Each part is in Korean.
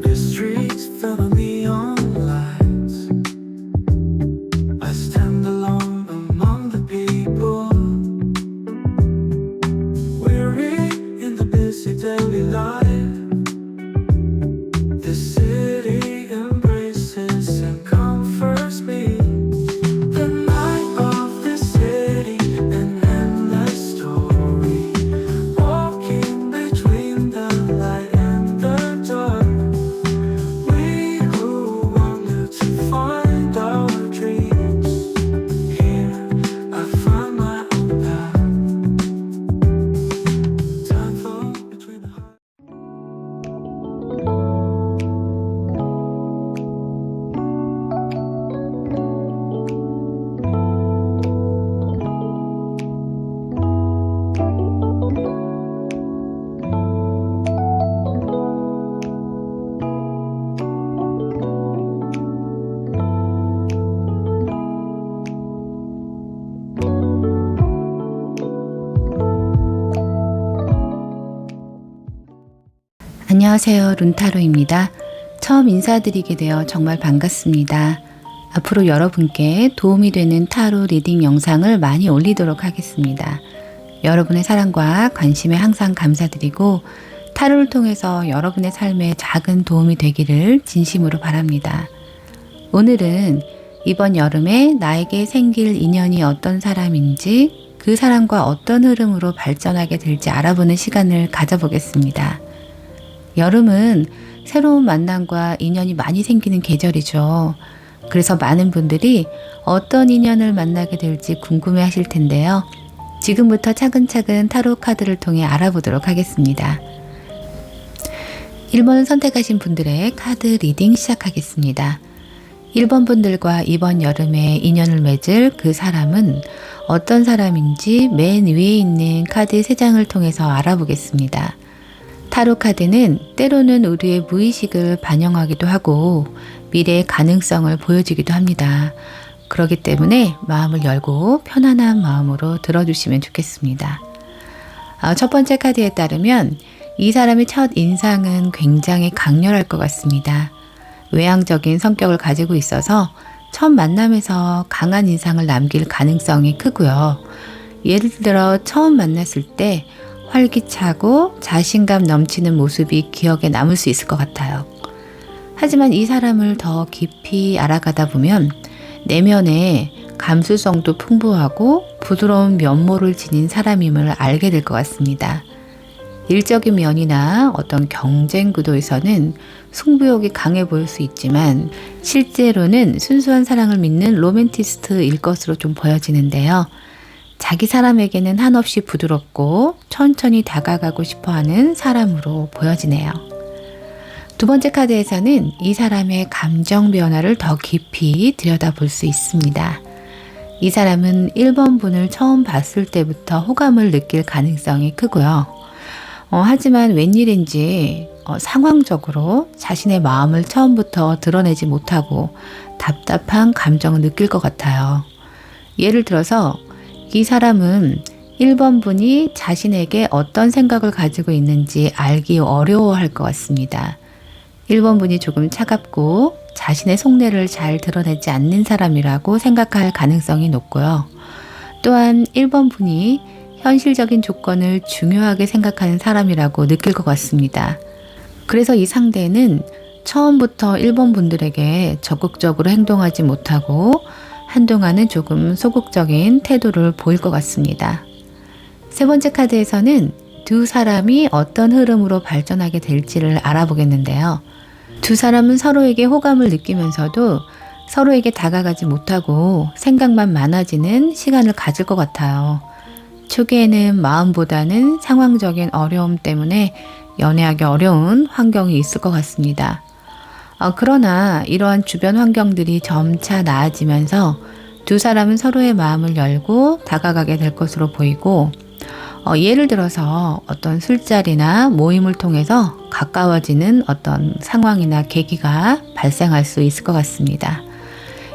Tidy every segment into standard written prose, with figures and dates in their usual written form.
The streets fill with neon lights. I stand alone among the people, weary in the busy daily life. The city embraces and comforts me. The night of the city, an endless story, walking between the light and the dark. We who wander to find our dreams. Here I find my own path. Time flow between the heart. 안녕하세요. 룬타로입니다. 처음 인사드리게 되어 정말 반갑습니다. 앞으로 여러분께 도움이 되는 타로 리딩 영상을 많이 올리도록 하겠습니다. 여러분의 사랑과 관심에 항상 감사드리고 타로를 통해서 여러분의 삶에 작은 도움이 되기를 진심으로 바랍니다. 오늘은 이번 여름에 나에게 생길 인연이 어떤 사람인지 그 사람과 어떤 흐름으로 발전하게 될지 알아보는 시간을 가져보겠습니다. 여름은 새로운 만남과 인연이 많이 생기는 계절이죠. 그래서 많은 분들이 어떤 인연을 만나게 될지 궁금해 하실 텐데요. 지금부터 차근차근 타로 카드를 통해 알아보도록 하겠습니다. 1번 선택하신 분들의 카드 리딩 시작하겠습니다. 1번 분들과 이번 여름에 인연을 맺을 그 사람은 어떤 사람인지 맨 위에 있는 카드 3장을 통해서 알아보겠습니다. 타로 카드는 때로는 우리의 무의식을 반영하기도 하고 미래의 가능성을 보여주기도 합니다. 그렇기 때문에 마음을 열고 편안한 마음으로 들어주시면 좋겠습니다. 첫 번째 카드에 따르면 이 사람의 첫 인상은 굉장히 강렬할 것 같습니다. 외향적인 성격을 가지고 있어서 첫 만남에서 강한 인상을 남길 가능성이 크고요. 예를 들어 처음 만났을 때 활기차고 자신감 넘치는 모습이 기억에 남을 수 있을 것 같아요. 하지만 이 사람을 더 깊이 알아가다 보면 내면에 감수성도 풍부하고 부드러운 면모를 지닌 사람임을 알게 될 것 같습니다. 일적인 면이나 어떤 경쟁 구도에서는 승부욕이 강해 보일 수 있지만 실제로는 순수한 사랑을 믿는 로맨티스트일 것으로 좀 보여지는데요. 자기 사람에게는 한없이 부드럽고 천천히 다가가고 싶어하는 사람으로 보여지네요. 두 번째 카드에서는 이 사람의 감정 변화를 더 깊이 들여다볼 수 있습니다. 이 사람은 1번 분을 처음 봤을 때부터 호감을 느낄 가능성이 크고요. 하지만 웬일인지 상황적으로 자신의 마음을 처음부터 드러내지 못하고 답답한 감정을 느낄 것 같아요. 예를 들어서 이 사람은 1번 분이 자신에게 어떤 생각을 가지고 있는지 알기 어려워할 것 같습니다. 1번 분이 조금 차갑고 자신의 속내를 잘 드러내지 않는 사람이라고 생각할 가능성이 높고요. 또한 1번 분이 현실적인 조건을 중요하게 생각하는 사람이라고 느낄 것 같습니다. 그래서 이 상대는 처음부터 1번 분들에게 적극적으로 행동하지 못하고 한동안은 조금 소극적인 태도를 보일 것 같습니다. 세 번째 카드에서는 두 사람이 어떤 흐름으로 발전하게 될지를 알아보겠는데요. 두 사람은 서로에게 호감을 느끼면서도 서로에게 다가가지 못하고 생각만 많아지는 시간을 가질 것 같아요. 초기에는 마음보다는 상황적인 어려움 때문에 연애하기 어려운 환경이 있을 것 같습니다. 그러나 이러한 주변 환경들이 점차 나아지면서 두 사람은 서로의 마음을 열고 다가가게 될 것으로 보이고 예를 들어서 어떤 술자리나 모임을 통해서 가까워지는 어떤 상황이나 계기가 발생할 수 있을 것 같습니다.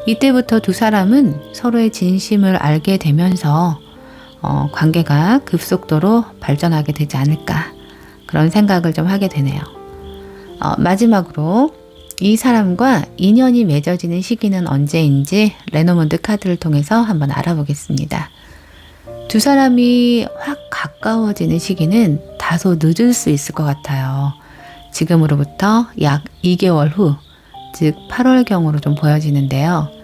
이때부터 두 사람은 서로의 진심을 알게 되면서 관계가 급속도로 발전하게 되지 않을까 그런 생각을 좀 하게 되네요. 마지막으로 이 사람과 인연이 맺어지는 시기는 언제인지 레노먼드 카드를 통해서 한번 알아보겠습니다. 두 사람이 확 가까워지는 시기는 다소 늦을 수 있을 것 같아요. 지금으로부터 약 2개월 후, 즉 8월경으로 좀 보여지는데요.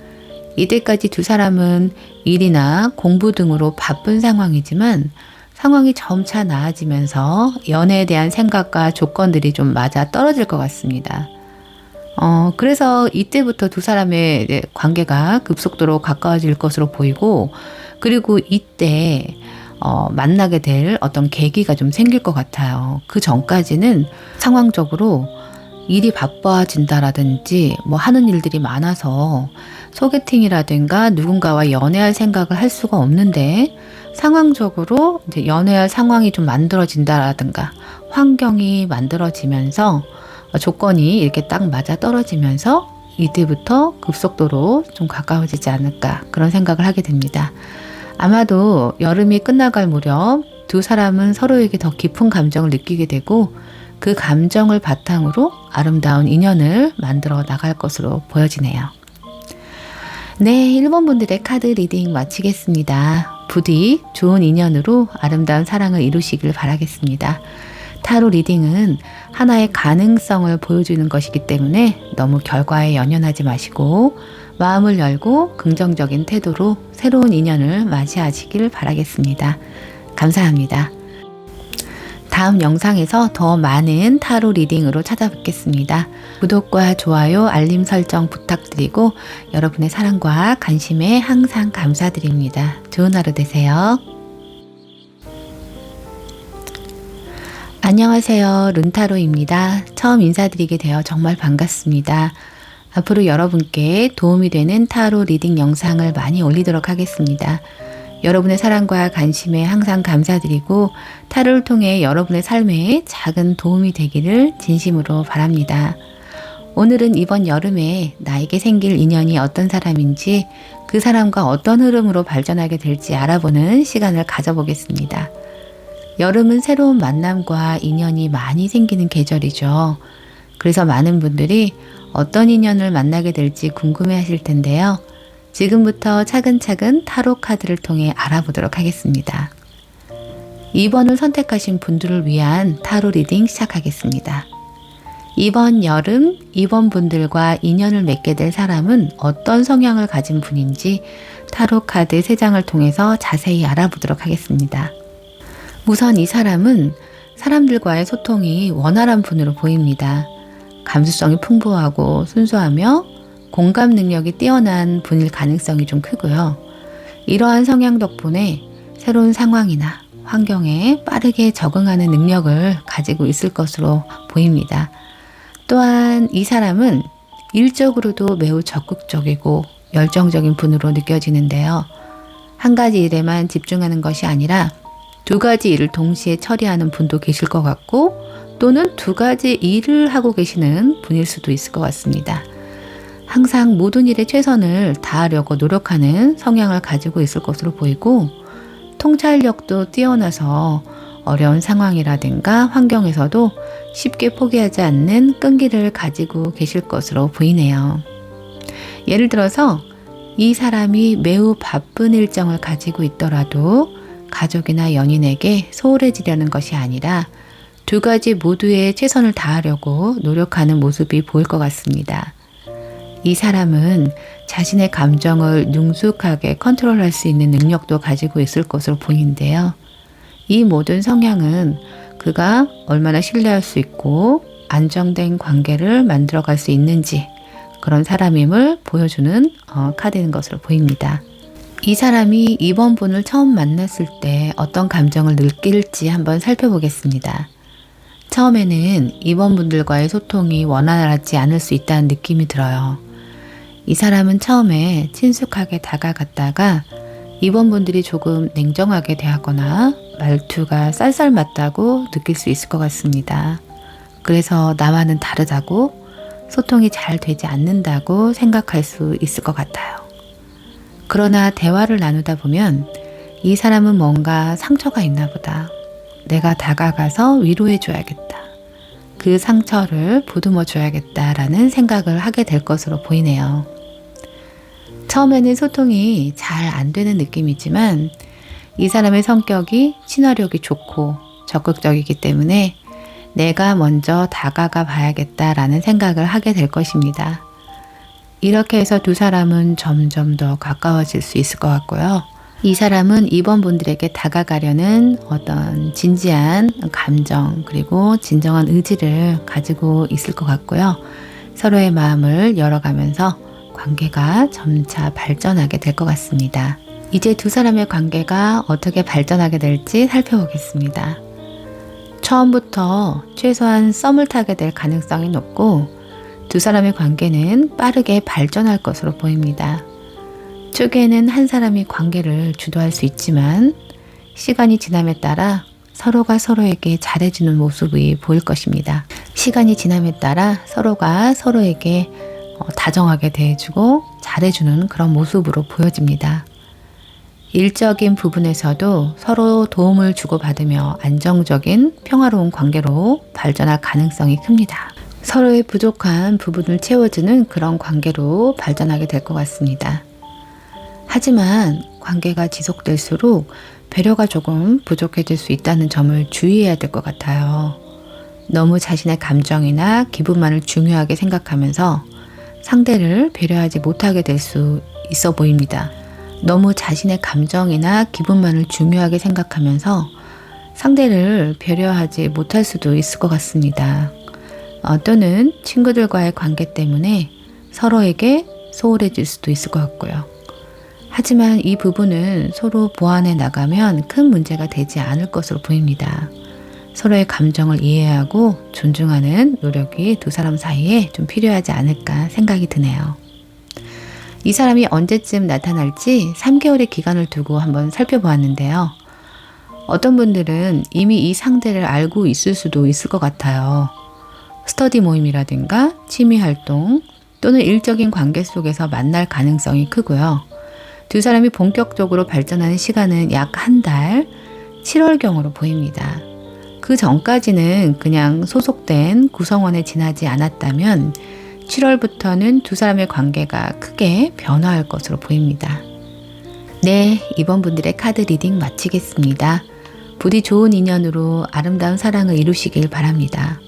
이때까지 두 사람은 일이나 공부 등으로 바쁜 상황이지만 상황이 점차 나아지면서 연애에 대한 생각과 조건들이 좀 맞아 떨어질 것 같습니다. 그래서 이때부터 두 사람의 관계가 급속도로 가까워질 것으로 보이고, 그리고 이때 만나게 될 어떤 계기가 좀 생길 것 같아요. 그 전까지는 상황적으로 일이 바빠진다라든지 뭐 하는 일들이 많아서 소개팅이라든가 누군가와 연애할 생각을 할 수가 없는데, 상황적으로 이제 연애할 상황이 좀 만들어진다라든가 환경이 만들어지면서 조건이 이렇게 딱 맞아 떨어지면서 이때부터 급속도로 좀 가까워지지 않을까 그런 생각을 하게 됩니다. 아마도 여름이 끝나갈 무렵 두 사람은 서로에게 더 깊은 감정을 느끼게 되고, 그 감정을 바탕으로 아름다운 인연을 만들어 나갈 것으로 보여지네요. 네, 1번 분들의 카드 리딩 마치겠습니다. 부디 좋은 인연으로 아름다운 사랑을 이루시길 바라겠습니다. 타로 리딩은 하나의 가능성을 보여주는 것이기 때문에 너무 결과에 연연하지 마시고 마음을 열고 긍정적인 태도로 새로운 인연을 맞이하시길 바라겠습니다. 감사합니다. 다음 영상에서 더 많은 타로 리딩으로 찾아뵙겠습니다. 구독과 좋아요, 알림 설정 부탁드리고 여러분의 사랑과 관심에 항상 감사드립니다. 좋은 하루 되세요. 안녕하세요. 룬타로입니다. 처음 인사드리게 되어 정말 반갑습니다. 앞으로 여러분께 도움이 되는 타로 리딩 영상을 많이 올리도록 하겠습니다. 여러분의 사랑과 관심에 항상 감사드리고 타로를 통해 여러분의 삶에 작은 도움이 되기를 진심으로 바랍니다. 오늘은 이번 여름에 나에게 생길 인연이 어떤 사람인지, 그 사람과 어떤 흐름으로 발전하게 될지 알아보는 시간을 가져보겠습니다. 여름은 새로운 만남과 인연이 많이 생기는 계절이죠. 그래서 많은 분들이 어떤 인연을 만나게 될지 궁금해 하실 텐데요. 지금부터 차근차근 타로 카드를 통해 알아보도록 하겠습니다. 2번을 선택하신 분들을 위한 타로 리딩 시작하겠습니다. 이번 여름 2번 분들과 인연을 맺게 될 사람은 어떤 성향을 가진 분인지 타로 카드 3장을 통해서 자세히 알아보도록 하겠습니다. 우선 이 사람은 사람들과의 소통이 원활한 분으로 보입니다. 감수성이 풍부하고 순수하며 공감 능력이 뛰어난 분일 가능성이 좀 크고요. 이러한 성향 덕분에 새로운 상황이나 환경에 빠르게 적응하는 능력을 가지고 있을 것으로 보입니다. 또한 이 사람은 일적으로도 매우 적극적이고 열정적인 분으로 느껴지는데요. 한 가지 일에만 집중하는 것이 아니라 2가지 일을 동시에 처리하는 분도 계실 것 같고, 또는 2가지 일을 하고 계시는 분일 수도 있을 것 같습니다. 항상 모든 일에 최선을 다하려고 노력하는 성향을 가지고 있을 것으로 보이고, 통찰력도 뛰어나서 어려운 상황이라든가 환경에서도 쉽게 포기하지 않는 끈기를 가지고 계실 것으로 보이네요. 예를 들어서 이 사람이 매우 바쁜 일정을 가지고 있더라도 가족이나 연인에게 소홀해지려는 것이 아니라 2가지 모두에 최선을 다하려고 노력하는 모습이 보일 것 같습니다. 이 사람은 자신의 감정을 능숙하게 컨트롤할 수 있는 능력도 가지고 있을 것으로 보이는데요. 이 모든 성향은 그가 얼마나 신뢰할 수 있고 안정된 관계를 만들어갈 수 있는지, 그런 사람임을 보여주는 카드인 것으로 보입니다. 이 사람이 이번 분을 처음 만났을 때 어떤 감정을 느낄지 한번 살펴보겠습니다. 처음에는 이번 분들과의 소통이 원활하지 않을 수 있다는 느낌이 들어요. 이 사람은 처음에 친숙하게 다가갔다가 이번 분들이 조금 냉정하게 대하거나 말투가 쌀쌀맞다고 느낄 수 있을 것 같습니다. 그래서 나와는 다르다고, 소통이 잘 되지 않는다고 생각할 수 있을 것 같아요. 그러나 대화를 나누다 보면 이 사람은 뭔가 상처가 있나 보다. 내가 다가가서 위로해 줘야겠다. 그 상처를 보듬어 줘야겠다라는 생각을 하게 될 것으로 보이네요. 처음에는 소통이 잘 안 되는 느낌이지만 이 사람의 성격이 친화력이 좋고 적극적이기 때문에 내가 먼저 다가가 봐야겠다라는 생각을 하게 될 것입니다. 이렇게 해서 두 사람은 점점 더 가까워질 수 있을 것 같고요. 이 사람은 이번 분들에게 다가가려는 어떤 진지한 감정 그리고 진정한 의지를 가지고 있을 것 같고요. 서로의 마음을 열어가면서 관계가 점차 발전하게 될 것 같습니다. 이제 두 사람의 관계가 어떻게 발전하게 될지 살펴보겠습니다. 처음부터 최소한 썸을 타게 될 가능성이 높고 두 사람의 관계는 빠르게 발전할 것으로 보입니다. 초기에는 한 사람이 관계를 주도할 수 있지만 시간이 지남에 따라 서로가 서로에게 잘해주는 모습이 보일 것입니다. 시간이 지남에 따라 서로가 서로에게 다정하게 대해주고 잘해주는 그런 모습으로 보여집니다. 일적인 부분에서도 서로 도움을 주고받으며 안정적인 평화로운 관계로 발전할 가능성이 큽니다. 서로의 부족한 부분을 채워주는 그런 관계로 발전하게 될 것 같습니다. 하지만 관계가 지속될수록 배려가 조금 부족해질 수 있다는 점을 주의해야 될 것 같아요. 너무 자신의 감정이나 기분만을 중요하게 생각하면서 상대를 배려하지 못하게 될 수 있어 보입니다. 너무 자신의 감정이나 기분만을 중요하게 생각하면서 상대를 배려하지 못할 수도 있을 것 같습니다. 또는 친구들과의 관계 때문에 서로에게 소홀해질 수도 있을 것 같고요. 하지만 이 부분은 서로 보완해 나가면 큰 문제가 되지 않을 것으로 보입니다. 서로의 감정을 이해하고 존중하는 노력이 두 사람 사이에 좀 필요하지 않을까 생각이 드네요. 이 사람이 언제쯤 나타날지 3개월의 기간을 두고 한번 살펴보았는데요. 어떤 분들은 이미 이 상대를 알고 있을 수도 있을 것 같아요. 스터디 모임이라든가 취미활동 또는 일적인 관계 속에서 만날 가능성이 크고요. 두 사람이 본격적으로 발전하는 시간은 약 한 달, 7월경으로 보입니다. 그 전까지는 그냥 소속된 구성원에 지나지 않았다면 7월부터는 두 사람의 관계가 크게 변화할 것으로 보입니다. 네, 이번 분들의 카드 리딩 마치겠습니다. 부디 좋은 인연으로 아름다운 사랑을 이루시길 바랍니다.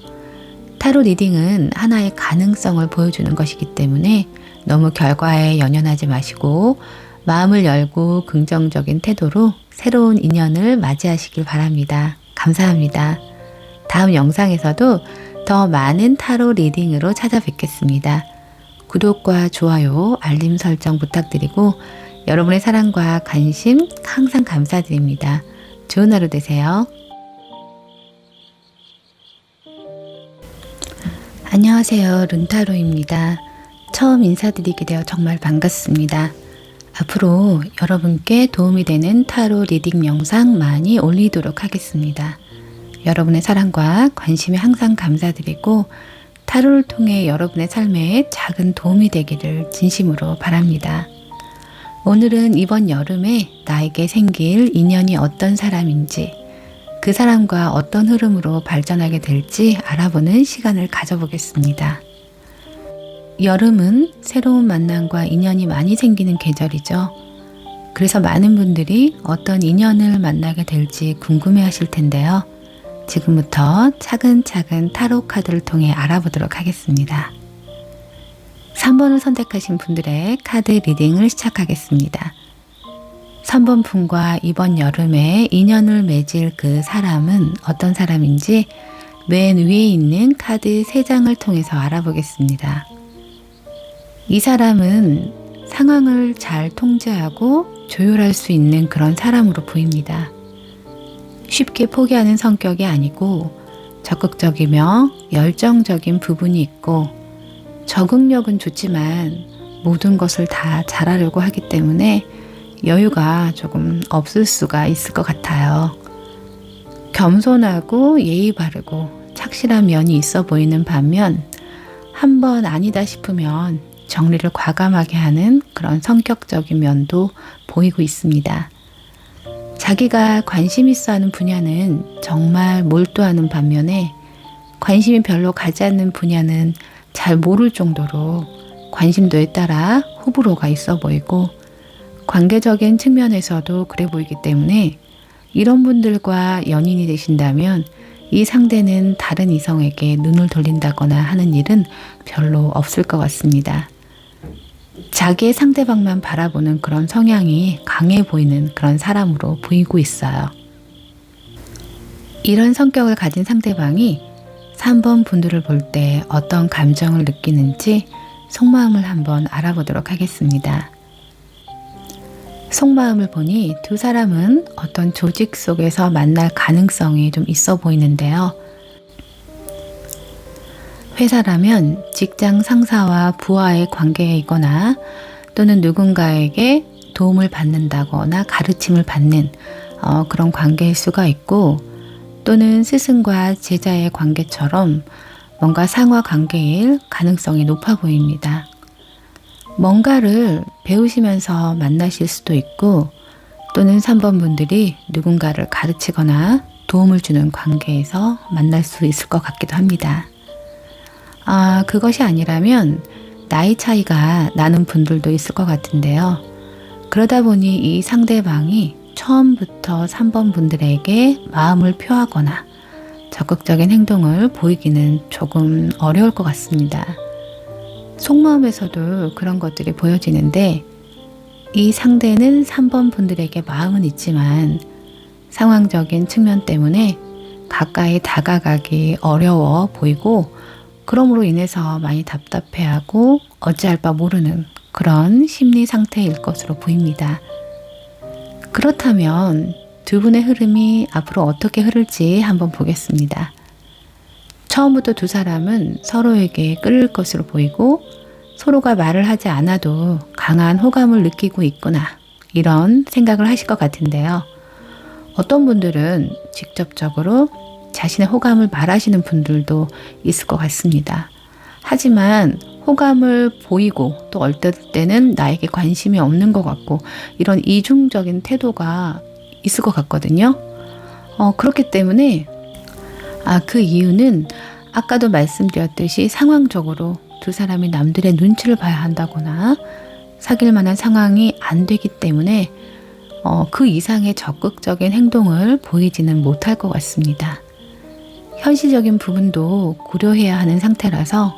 타로 리딩은 하나의 가능성을 보여주는 것이기 때문에 너무 결과에 연연하지 마시고 마음을 열고 긍정적인 태도로 새로운 인연을 맞이하시길 바랍니다. 감사합니다. 다음 영상에서도 더 많은 타로 리딩으로 찾아뵙겠습니다. 구독과 좋아요, 알림 설정 부탁드리고 여러분의 사랑과 관심 항상 감사드립니다. 좋은 하루 되세요. 안녕하세요. 룬타로입니다. 처음 인사드리게 되어 정말 반갑습니다. 앞으로 여러분께 도움이 되는 타로 리딩 영상 많이 올리도록 하겠습니다. 여러분의 사랑과 관심에 항상 감사드리고 타로를 통해 여러분의 삶에 작은 도움이 되기를 진심으로 바랍니다. 오늘은 이번 여름에 나에게 생길 인연이 어떤 사람인지 그 사람과 어떤 흐름으로 발전하게 될지 알아보는 시간을 가져보겠습니다. 여름은 새로운 만남과 인연이 많이 생기는 계절이죠. 그래서 많은 분들이 어떤 인연을 만나게 될지 궁금해 하실 텐데요. 지금부터 차근차근 타로 카드를 통해 알아보도록 하겠습니다. 3번을 선택하신 분들의 카드 리딩을 시작하겠습니다. 3번 분과 이번 여름에 인연을 맺을 그 사람은 어떤 사람인지 맨 위에 있는 카드 3장을 통해서 알아보겠습니다. 이 사람은 상황을 잘 통제하고 조율할 수 있는 그런 사람으로 보입니다. 쉽게 포기하는 성격이 아니고 적극적이며 열정적인 부분이 있고 적응력은 좋지만 모든 것을 다 잘하려고 하기 때문에 여유가 조금 없을 수가 있을 것 같아요. 겸손하고 예의 바르고 착실한 면이 있어 보이는 반면 한 번 아니다 싶으면 정리를 과감하게 하는 그런 성격적인 면도 보이고 있습니다. 자기가 관심 있어 하는 분야는 정말 몰두하는 반면에 관심이 별로 가지 않는 분야는 잘 모를 정도로 관심도에 따라 호불호가 있어 보이고 관계적인 측면에서도 그래 보이기 때문에 이런 분들과 연인이 되신다면 이 상대는 다른 이성에게 눈을 돌린다거나 하는 일은 별로 없을 것 같습니다. 자기의 상대방만 바라보는 그런 성향이 강해 보이는 그런 사람으로 보이고 있어요. 이런 성격을 가진 상대방이 3번 분들을 볼 때 어떤 감정을 느끼는지 속마음을 한번 알아보도록 하겠습니다. 속마음을 보니 두 사람은 어떤 조직 속에서 만날 가능성이 좀 있어 보이는데요. 회사라면 직장 상사와 부하의 관계이거나 또는 누군가에게 도움을 받는다거나 가르침을 받는 그런 관계일 수가 있고 또는 스승과 제자의 관계처럼 뭔가 상하 관계일 가능성이 높아 보입니다. 뭔가를 배우시면서 만나실 수도 있고 또는 3번 분들이 누군가를 가르치거나 도움을 주는 관계에서 만날 수 있을 것 같기도 합니다. 그것이 아니라면 나이 차이가 나는 분들도 있을 것 같은데요. 그러다 보니 이 상대방이 처음부터 3번 분들에게 마음을 표하거나 적극적인 행동을 보이기는 조금 어려울 것 같습니다. 속마음에서도 그런 것들이 보여지는데 이 상대는 3번 분들에게 마음은 있지만 상황적인 측면 때문에 가까이 다가가기 어려워 보이고 그러므로 인해서 많이 답답해하고 어찌할 바 모르는 그런 심리 상태일 것으로 보입니다. 그렇다면 두 분의 흐름이 앞으로 어떻게 흐를지 한번 보겠습니다. 처음부터 두 사람은 서로에게 끌릴 것으로 보이고 서로가 말을 하지 않아도 강한 호감을 느끼고 있구나 이런 생각을 하실 것 같은데요. 어떤 분들은 직접적으로 자신의 호감을 말하시는 분들도 있을 것 같습니다. 하지만 호감을 보이고 또 어떨 때는 나에게 관심이 없는 것 같고 이런 이중적인 태도가 있을 것 같거든요. 그렇기 때문에 그 이유는 아까도 말씀드렸듯이 상황적으로 두 사람이 남들의 눈치를 봐야 한다거나 사귈 만한 상황이 안 되기 때문에 그 이상의 적극적인 행동을 보이지는 못할 것 같습니다. 현실적인 부분도 고려해야 하는 상태라서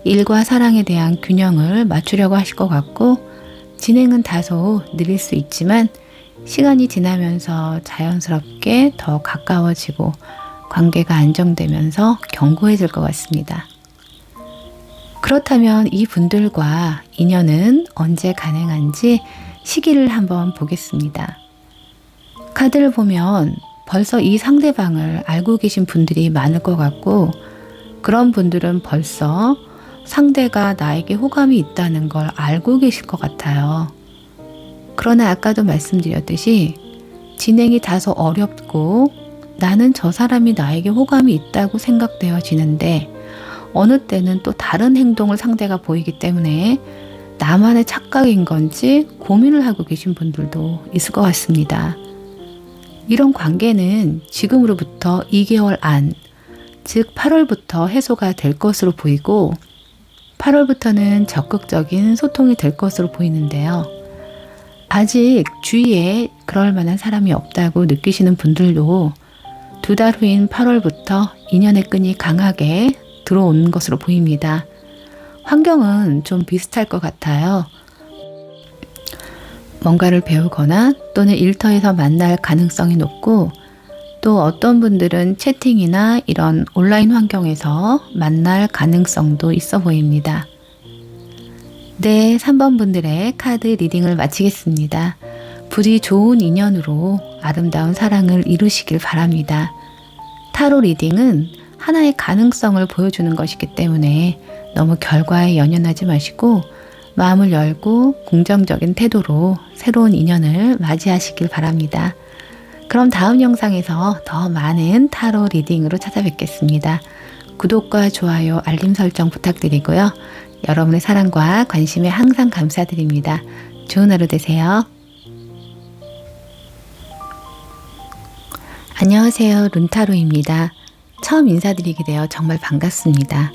일과 사랑에 대한 균형을 맞추려고 하실 것 같고 진행은 다소 느릴 수 있지만 시간이 지나면서 자연스럽게 더 가까워지고 관계가 안정되면서 견고해질 것 같습니다. 그렇다면 이 분들과 인연은 언제 가능한지 시기를 한번 보겠습니다. 카드를 보면 벌써 이 상대방을 알고 계신 분들이 많을 것 같고 그런 분들은 벌써 상대가 나에게 호감이 있다는 걸 알고 계실 것 같아요. 그러나 아까도 말씀드렸듯이 진행이 다소 어렵고 나는 저 사람이 나에게 호감이 있다고 생각되어지는데 어느 때는 또 다른 행동을 상대가 보이기 때문에 나만의 착각인 건지 고민을 하고 계신 분들도 있을 것 같습니다. 이런 관계는 지금으로부터 2개월 안, 즉 8월부터 해소가 될 것으로 보이고 8월부터는 적극적인 소통이 될 것으로 보이는데요. 아직 주위에 그럴 만한 사람이 없다고 느끼시는 분들도 2달 후인 8월부터 인연의 끈이 강하게 들어오는 것으로 보입니다. 환경은 좀 비슷할 것 같아요. 뭔가를 배우거나 또는 일터에서 만날 가능성이 높고 또 어떤 분들은 채팅이나 이런 온라인 환경에서 만날 가능성도 있어 보입니다. 네, 3번 분들의 카드 리딩을 마치겠습니다. 부디 좋은 인연으로 아름다운 사랑을 이루시길 바랍니다. 타로 리딩은 하나의 가능성을 보여주는 것이기 때문에 너무 결과에 연연하지 마시고 마음을 열고 긍정적인 태도로 새로운 인연을 맞이하시길 바랍니다. 그럼 다음 영상에서 더 많은 타로 리딩으로 찾아뵙겠습니다. 구독과 좋아요, 알림 설정 부탁드리고요. 여러분의 사랑과 관심에 항상 감사드립니다. 좋은 하루 되세요. 안녕하세요. 룬타로입니다. 처음 인사드리게 되어 정말 반갑습니다.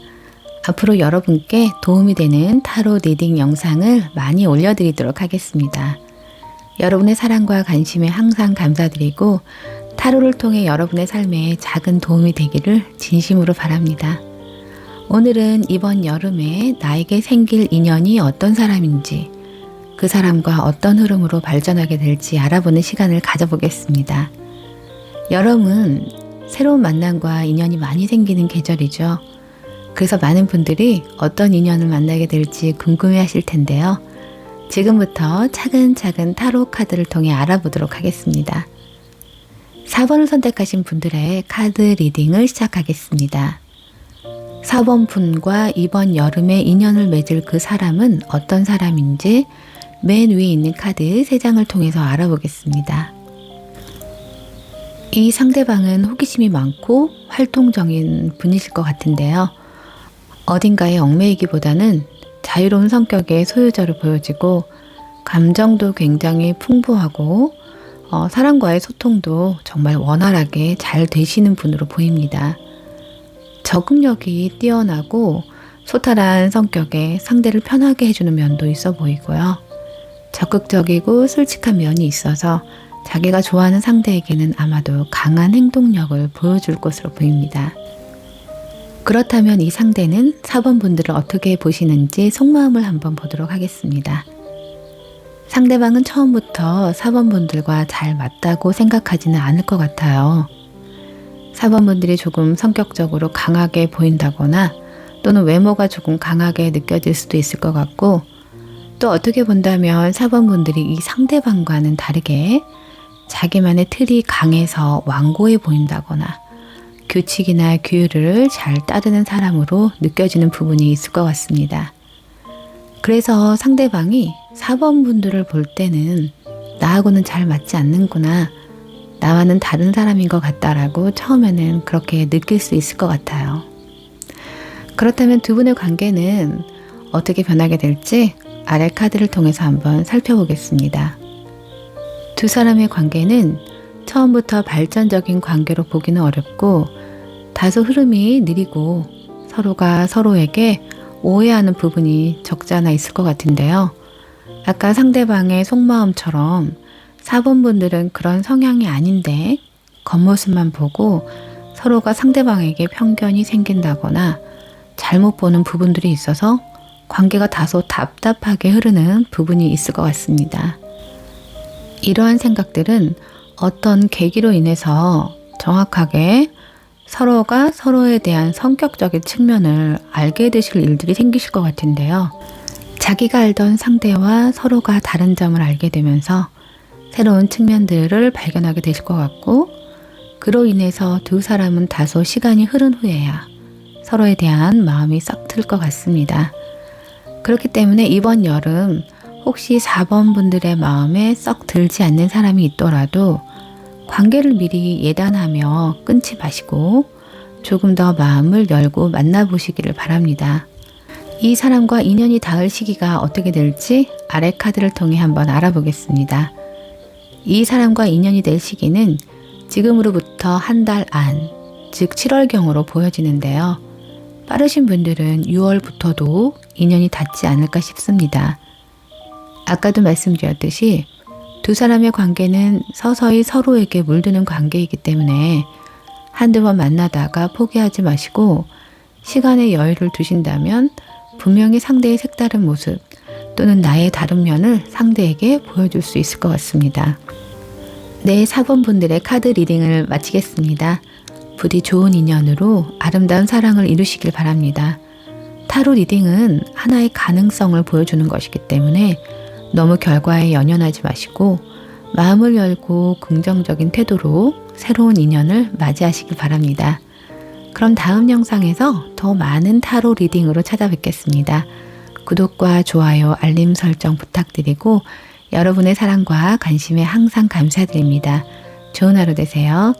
앞으로 여러분께 도움이 되는 타로 리딩 영상을 많이 올려드리도록 하겠습니다. 여러분의 사랑과 관심에 항상 감사드리고 타로를 통해 여러분의 삶에 작은 도움이 되기를 진심으로 바랍니다. 오늘은 이번 여름에 나에게 생길 인연이 어떤 사람인지, 그 사람과 어떤 흐름으로 발전하게 될지 알아보는 시간을 가져보겠습니다. 여름은 새로운 만남과 인연이 많이 생기는 계절이죠. 그래서 많은 분들이 어떤 인연을 만나게 될지 궁금해 하실 텐데요. 지금부터 차근차근 타로 카드를 통해 알아보도록 하겠습니다. 4번을 선택하신 분들의 카드 리딩을 시작하겠습니다. 4번 분과 이번 여름에 인연을 맺을 그 사람은 어떤 사람인지 맨 위에 있는 카드 3장을 통해서 알아보겠습니다. 이 상대방은 호기심이 많고 활동적인 분이실 것 같은데요. 어딘가에 얽매이기보다는 자유로운 성격의 소유자로 보여지고 감정도 굉장히 풍부하고 사람과의 소통도 정말 원활하게 잘 되시는 분으로 보입니다. 적응력이 뛰어나고 소탈한 성격에 상대를 편하게 해주는 면도 있어 보이고요. 적극적이고 솔직한 면이 있어서 자기가 좋아하는 상대에게는 아마도 강한 행동력을 보여줄 것으로 보입니다. 그렇다면 이 상대는 4번 분들을 어떻게 보시는지 속마음을 한번 보도록 하겠습니다. 상대방은 처음부터 4번 분들과 잘 맞다고 생각하지는 않을 것 같아요. 4번 분들이 조금 성격적으로 강하게 보인다거나 또는 외모가 조금 강하게 느껴질 수도 있을 것 같고, 또 어떻게 본다면 4번 분들이 이 상대방과는 다르게 자기만의 틀이 강해서 완고해 보인다거나 규칙이나 규율을 잘 따르는 사람으로 느껴지는 부분이 있을 것 같습니다. 그래서 상대방이 4번 분들을 볼 때는 나하고는 잘 맞지 않는구나, 나와는 다른 사람인 것 같다라고 처음에는 그렇게 느낄 수 있을 것 같아요. 그렇다면 두 분의 관계는 어떻게 변하게 될지 아래 카드를 통해서 한번 살펴보겠습니다. 두 사람의 관계는 처음부터 발전적인 관계로 보기는 어렵고 다소 흐름이 느리고 서로가 서로에게 오해하는 부분이 적지 않아 있을 것 같은데요. 아까 상대방의 속마음처럼 4번 분들은 그런 성향이 아닌데 겉모습만 보고 서로가 상대방에게 편견이 생긴다거나 잘못 보는 부분들이 있어서 관계가 다소 답답하게 흐르는 부분이 있을 것 같습니다. 이러한 생각들은 어떤 계기로 인해서 정확하게 서로가 서로에 대한 성격적인 측면을 알게 되실 일들이 생기실 것 같은데요. 자기가 알던 상대와 서로가 다른 점을 알게 되면서 새로운 측면들을 발견하게 되실 것 같고, 그로 인해서 두 사람은 다소 시간이 흐른 후에야 서로에 대한 마음이 싹 틀 것 같습니다. 그렇기 때문에 이번 여름 혹시 4번 분들의 마음에 썩 들지 않는 사람이 있더라도 관계를 미리 예단하며 끊지 마시고 조금 더 마음을 열고 만나보시기를 바랍니다. 이 사람과 인연이 닿을 시기가 어떻게 될지 아래 카드를 통해 한번 알아보겠습니다. 이 사람과 인연이 될 시기는 지금으로부터 한 달 안, 즉 7월경으로 보여지는데요. 빠르신 분들은 6월부터도 인연이 닿지 않을까 싶습니다. 아까도 말씀드렸듯이 두 사람의 관계는 서서히 서로에게 물드는 관계이기 때문에 한두 번 만나다가 포기하지 마시고 시간의 여유를 두신다면 분명히 상대의 색다른 모습 또는 나의 다른 면을 상대에게 보여줄 수 있을 것 같습니다. 네, 4번 분들의 카드 리딩을 마치겠습니다. 부디 좋은 인연으로 아름다운 사랑을 이루시길 바랍니다. 타로 리딩은 하나의 가능성을 보여주는 것이기 때문에 너무 결과에 연연하지 마시고 마음을 열고 긍정적인 태도로 새로운 인연을 맞이하시길 바랍니다. 그럼 다음 영상에서 더 많은 타로 리딩으로 찾아뵙겠습니다. 구독과 좋아요, 알림 설정 부탁드리고 여러분의 사랑과 관심에 항상 감사드립니다. 좋은 하루 되세요.